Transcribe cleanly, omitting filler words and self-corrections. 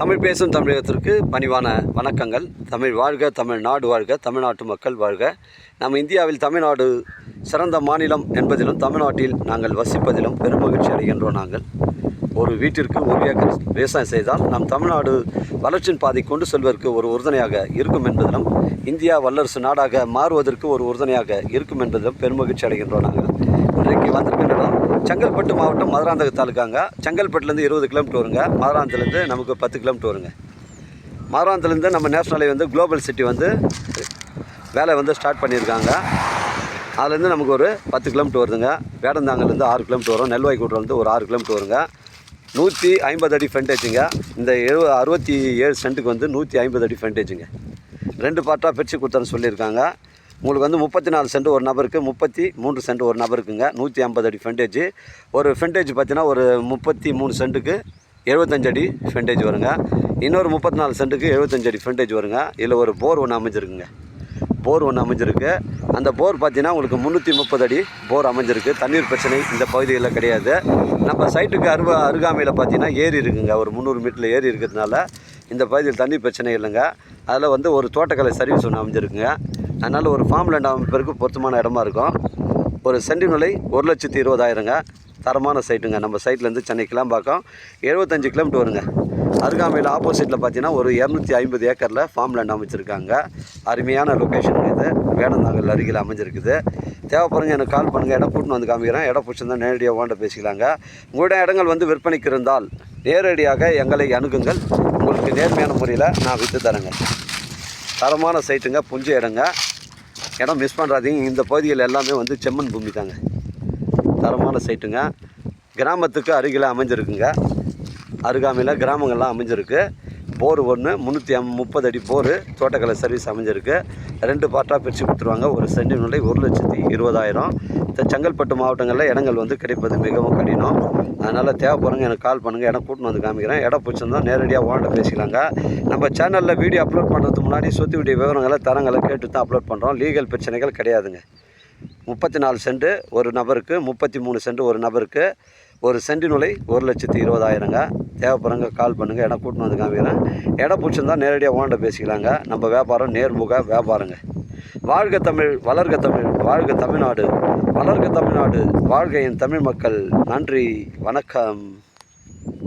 தமிழ் பேசும் தமிழகத்திற்கு பணிவான வணக்கங்கள். தமிழ் வாழ்க, தமிழ்நாடு வாழ்க, தமிழ்நாட்டு மக்கள் வாழ்க. நம்ம இந்தியாவில் தமிழ்நாடு சிறந்த மாநிலம் என்பதிலும் தமிழ்நாட்டில் நாங்கள் வசிப்பதிலும் பெருமகிழ்ச்சி அடைகின்றோம். நாங்கள் ஒரு வீட்டிற்கு 1 ஏக்கர் விவசாயம் செய்தால் நம் தமிழ்நாடு வளர்ச்சியின் பாதை கொண்டு செல்வதற்கு ஒரு உறுதுணையாக இருக்கும் என்பதிலும் இந்தியா வல்லரசு நாடாக மாறுவதற்கு ஒரு உறுதுணையாக இருக்கும் என்பதிலும் பெருமகிழ்ச்சி அடைகின்றோம். நாங்கள் இன்றைக்கு வந்திருக்கின்ற இடம் செங்கல்பட்டு மாவட்டம் மதுராந்தகம் தாலுக்காங்க. செங்கல்பட்டுலேருந்து 20 கிலோமீட்டர் வருங்க. மதுராந்தகத்துலேருந்து நமக்கு 10 கிலோமீட்டர் வருங்க. மதுராந்தகத்துலேருந்து நம்ம நேஷனல் ஹைவே குளோபல் சிட்டி வேலை ஸ்டார்ட் பண்ணியிருக்காங்க. அதுலேருந்து நமக்கு ஒரு 10 கிலோமீட்டர் வருதுங்க. வேடந்தாங்கலேருந்து 6 கிலோமீட்டர் வரும். நெல்வாய் கூட்டிலேருந்து ஒரு 6 கிலோமீட்டர் வருங்க. 150 அடி ஃப்ரண்டேஜுங்க. இந்த 67 சென்ட்டுக்கு 150 அடி ஃப்ரண்டேஜுங்க. 2 பார்ட்டாக பிரித்து கொடுத்தான்னு சொல்லியிருக்காங்க. உங்களுக்கு 34 சென்ட் ஒரு நபருக்கு, 33 சென்ட் ஒரு நபருக்குங்க. 150 அடி ஃப்ரண்டேஜ். ஒரு ஃப்ரண்டேஜ் பார்த்தீங்கன்னா ஒரு 33 சென்ட்டுக்கு 75 அடி ஃப்ரண்டேஜ் வருங்க. இன்னொரு 34 சென்ட்டுக்கு 75 அடி ஃப்ரண்டேஜ் வருங்க. இதில் ஒரு போர் ஒன்று அமைஞ்சிருக்குங்க. போர் ஒன்று அமைஞ்சிருக்கு. அந்த போர் பார்த்தீங்கன்னா உங்களுக்கு 330 அடி போர் அமைஞ்சிருக்கு. தண்ணீர் பிரச்சனை இந்த பகுதிகளில் கிடையாது. நம்ம சைட்டுக்கு அருகாமையில் பார்த்தீங்கன்னா ஏரி இருக்குங்க. ஒரு 300 மீட்டரில் ஏரி இருக்கிறதுனால இந்த பகுதியில் தண்ணீர் பிரச்சனை இல்லைங்க. அதில் ஒரு தோட்டக்கலை சர்வீஸ் ஒன்று அமைஞ்சிருக்குங்க. அதனால் ஒரு ஃபார்ம் லேண்ட் அமைப்பதற்கு பொருத்தமான இடமா இருக்கும். ஒரு சென்டின் விலை 1,20,000ங்க. தரமான சைட்டுங்க. நம்ம சைட்லேருந்து சென்னை கிளம்பாக்கம் 75 கிலோமீட்டர் வருங்க. அருகாமையில் ஆப்போசிட்டில் பார்த்தீங்கன்னா ஒரு 250 ஏக்கரில் ஃபார்ம் லேண்ட் அமைச்சிருக்காங்க. அருமையான லொக்கேஷனுங்க இது. வேடந்தாங்கல் அருகில் அமைஞ்சிருக்குது. தேவைப்படுங்க எனக்கு கால் பண்ணுங்கள். இடம் கூட்டின்னு வந்து காமிக்கிறேன். இடம் பிடிச்சிருந்தால் நேரடியாக ஓண்ட பேசிக்கலாங்க. உங்களுடைய இடங்கள் விற்பனைக்கு இருந்தால் நேரடியாக எங்களை அணுகுங்கள். உங்களுக்கு நேர்மையான முறையில் நான் விற்று தரேங்க. தரமான சைட்டுங்க. புஞ்ச இடங்க. இடம் மிஸ் பண்ணுறாதீங்க. இந்த பகுதிகள் எல்லாமே செம்மண் பூமி தாங்க. தரமான சைட்டுங்க. கிராமத்துக்கு அருகில் அமைஞ்சிருக்குங்க. அருகாமையில் கிராமங்கள்லாம் அமைஞ்சிருக்கு. போர் ஒன்று 330 அடி போர் தோட்டக்கலை சர்வீஸ் அமைஞ்சிருக்கு. 2 பார்ட்டாக பிரித்து கொடுத்துருவாங்க. ஒரு சென்டின் விலை 1,20,000. இந்த செங்கல்பட்டு மாவட்டங்களில் இடங்கள் கிடைப்பது மிகவும் கடினம். அதனால் தேவைப்படுறவங்க எனக்கு கால் பண்ணுங்கள். இடம் கூட்டின்னு வந்து காமிக்கிறேன். இடம் பிடிச்சிருந்தால் நேரடியாக ஓண்ட பேசிக்கலாங்க. நம்ம சேனலில் வீடியோ அப்லோட் பண்ணுறதுக்கு முன்னாடி சொத்து வீடியோ விவரங்களை தரங்களை கேட்டு தான் அப்லோட் பண்ணுறோம். லீகல் பிரச்சனைகள் கிடையாதுங்க. 34 சென்ட் ஒரு நபருக்கு, 33 சென்ட் ஒரு நபருக்கு. ஒரு சென்டின் விலை 1,20,000ங்க. தேவைப்படுறவங்க கால் பண்ணுங்கள். இடம் கூட்டின்னு வந்து காமிக்கிறேன். இடம் பிடிச்சிருந்தால் நேரடியாக ஓண்ட பேசிக்கலாங்க. நம்ம வியாபாரம் நேர்முக வியாபாரங்க. வாழ்க தமிழ், வளர்க தமிழ், வாழ்க தமிழ்நாடு, வளர்க தமிழ்நாடு, வாழ்க என் தமிழ் மக்கள். நன்றி, வணக்கம்.